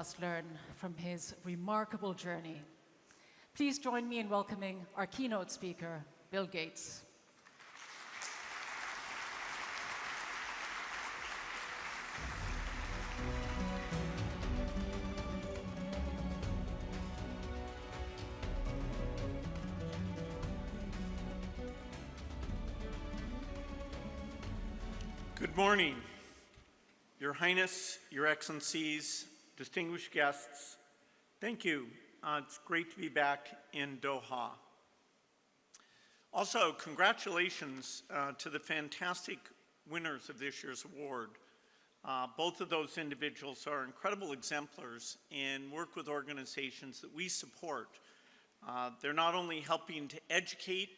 Us learn from his remarkable journey. Please join me in welcoming our keynote speaker, Bill Gates. Good morning, Your Highness, Your Excellencies, distinguished guests. Thank you. It's great to be back in Doha. Also, congratulations to the fantastic winners of this year's award. Both of those individuals are incredible exemplars and work with organizations that we support. They're not only helping to educate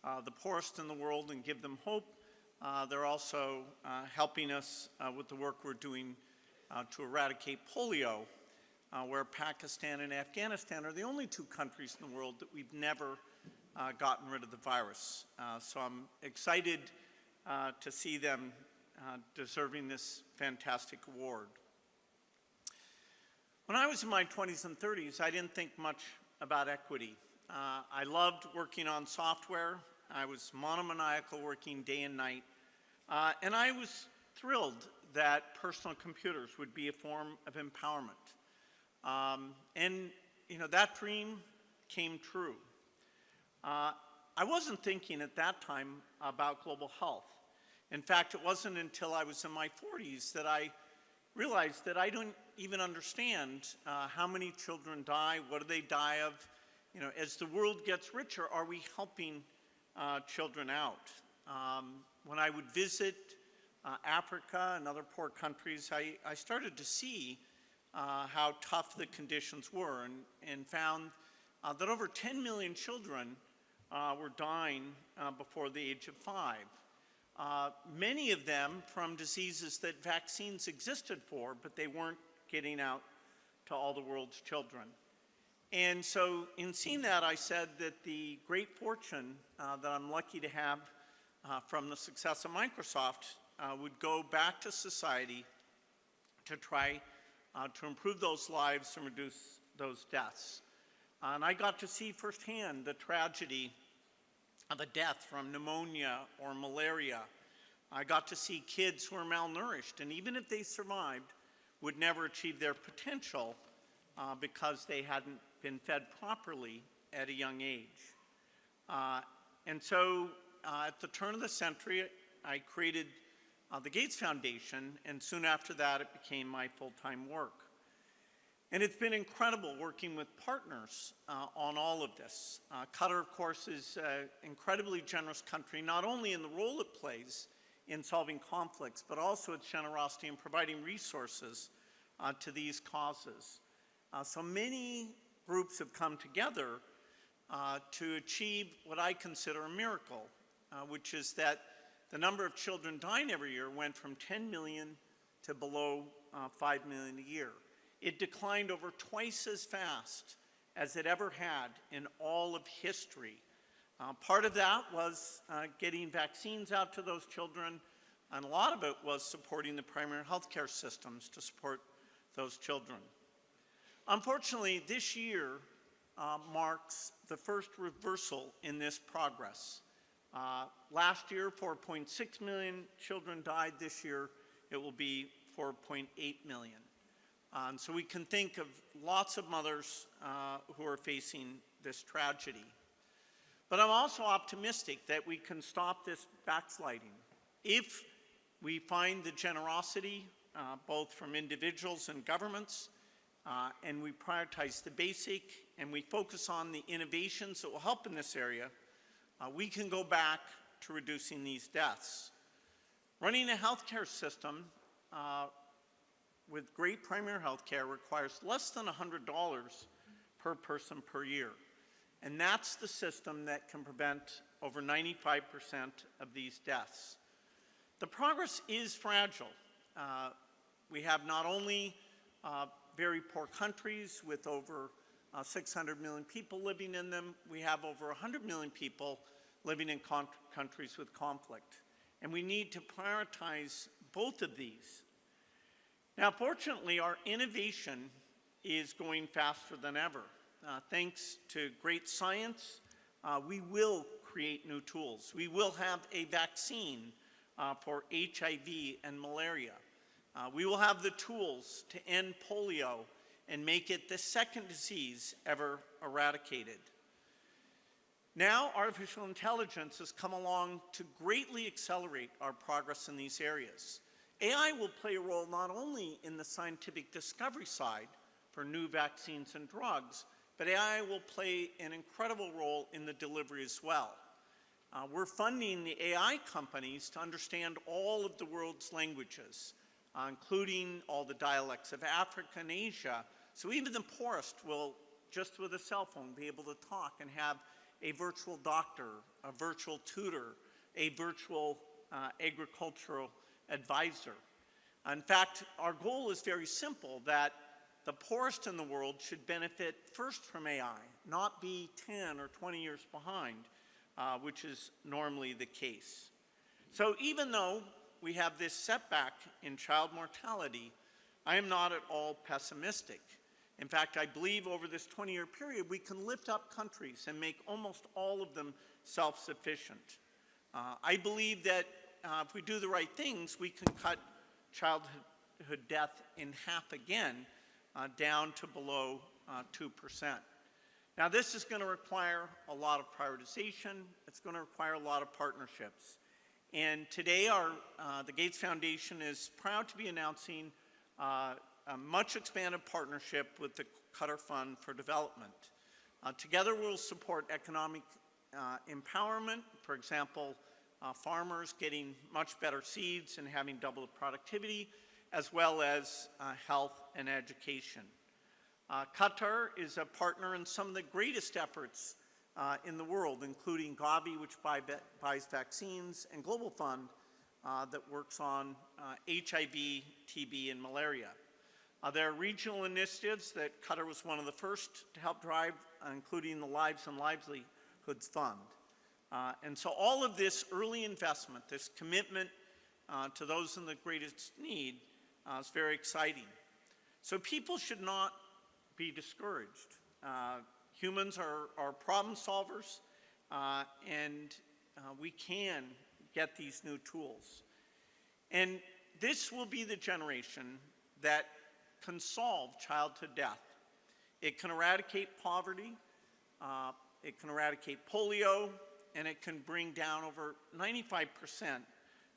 the poorest in the world and give them hope, they're also helping us with the work we're doing to eradicate polio, where Pakistan and Afghanistan are the only two countries in the world that we've never gotten rid of the virus. So I'm excited to see them deserving this fantastic award. When I was in my 20s and 30s, I didn't think much about equity. I loved working on software. I was monomaniacal, working day and night. And I was thrilled that personal computers would be a form of empowerment. And that dream came true. I wasn't thinking at that time about global health. In fact, it wasn't until I was in my 40s that I realized that I don't even understand how many children die, what do they die of. As the world gets richer, are we helping children out? When I would visit Africa and other poor countries, I started to see how tough the conditions were and found that over 10 million children were dying before the age of 5. Many of them from diseases that vaccines existed for, but they weren't getting out to all the world's children. And so in seeing that, I said that the great fortune that I'm lucky to have from the success of Microsoft would go back to society to try to improve those lives and reduce those deaths. And I got to see firsthand the tragedy of a death from pneumonia or malaria. I got to see kids who are malnourished, and even if they survived, would never achieve their potential because they hadn't been fed properly at a young age. And so at the turn of the century, I created the Gates Foundation, and soon after that, it became my full-time work. And it's been incredible working with partners on all of this. Qatar, of course, is an incredibly generous country, not only in the role it plays in solving conflicts, but also its generosity in providing resources to these causes. So many groups have come together to achieve what I consider a miracle, which is that the number of children dying every year went from 10 million to below 5 million a year. It declined over twice as fast as it ever had in all of history. Part of that was getting vaccines out to those children, and a lot of it was supporting the primary health care systems to support those children. Unfortunately, this year marks the first reversal in this progress. Last year, 4.6 million children died. This year, it will be 4.8 million. And so we can think of lots of mothers who are facing this tragedy. But I'm also optimistic that we can stop this backsliding. If we find the generosity, both from individuals and governments, and we prioritize the basic, and we focus on the innovations that will help in this area, we can go back to reducing these deaths. Running a healthcare system with great primary health care requires less than $100 per person per year. And that's the system that can prevent over 95% of these deaths. The progress is fragile. We have not only very poor countries with over 600 million people living in them, we have over 100 million people living in countries with conflict. And we need to prioritize both of these. Now, fortunately, our innovation is going faster than ever. Thanks to great science, we will create new tools. We will have a vaccine for HIV and malaria. We will have the tools to end polio and make it the second disease ever eradicated. Now, artificial intelligence has come along to greatly accelerate our progress in these areas. AI will play a role not only in the scientific discovery side for new vaccines and drugs, but AI will play an incredible role in the delivery as well. We're funding the AI companies to understand all of the world's languages, including all the dialects of Africa and Asia, so even the poorest will, just with a cell phone, be able to talk and have a virtual doctor, a virtual tutor, a virtual agricultural advisor. In fact, our goal is very simple, that the poorest in the world should benefit first from AI, not be 10 or 20 years behind, which is normally the case. So even though we have this setback in child mortality, I am not at all pessimistic. In fact, I believe over this 20-year period, we can lift up countries and make almost all of them self-sufficient. I believe that if we do the right things, we can cut childhood death in half again, down to below 2%. Now, this is going to require a lot of prioritization. It's going to require a lot of partnerships. And today, the Gates Foundation is proud to be announcing a much expanded partnership with the Qatar Fund for Development. Together, we'll support economic empowerment, for example, farmers getting much better seeds and having double the productivity, as well as health and education. Qatar is a partner in some of the greatest efforts in the world, including Gavi, which buys vaccines, and Global Fund that works on HIV, TB, and malaria. There are regional initiatives that Qatar was one of the first to help drive, including the Lives and Livelihoods Fund. And so all of this early investment, this commitment to those in the greatest need is very exciting. So people should not be discouraged. Humans are problem solvers, and we can get these new tools. And this will be the generation that can solve childhood death. It can eradicate poverty, it can eradicate polio, and it can bring down over 95%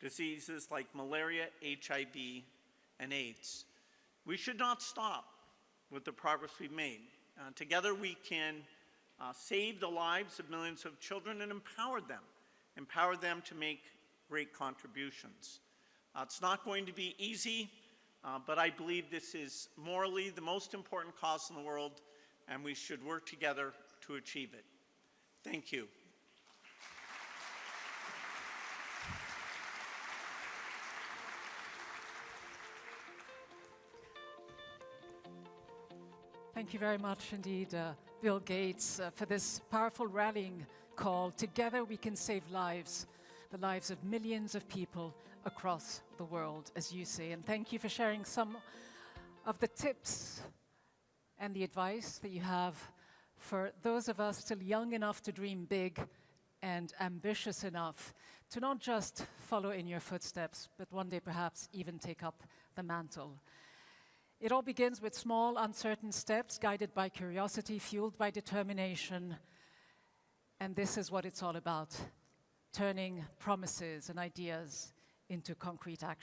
diseases like malaria, HIV, and AIDS. We should not stop with the progress we've made. Together we can save the lives of millions of children and empower them to make great contributions. It's not going to be easy, but I believe this is morally the most important cause in the world, and we should work together to achieve it. Thank you. Thank you very much indeed, Bill Gates, for this powerful rallying call. Together we can save lives, the lives of millions of people across the world, as you say. And thank you for sharing some of the tips and the advice that you have for those of us still young enough to dream big and ambitious enough to not just follow in your footsteps, but one day perhaps even take up the mantle. It all begins with small, uncertain steps, guided by curiosity, fueled by determination. And this is what it's all about, turning promises and ideas into concrete action.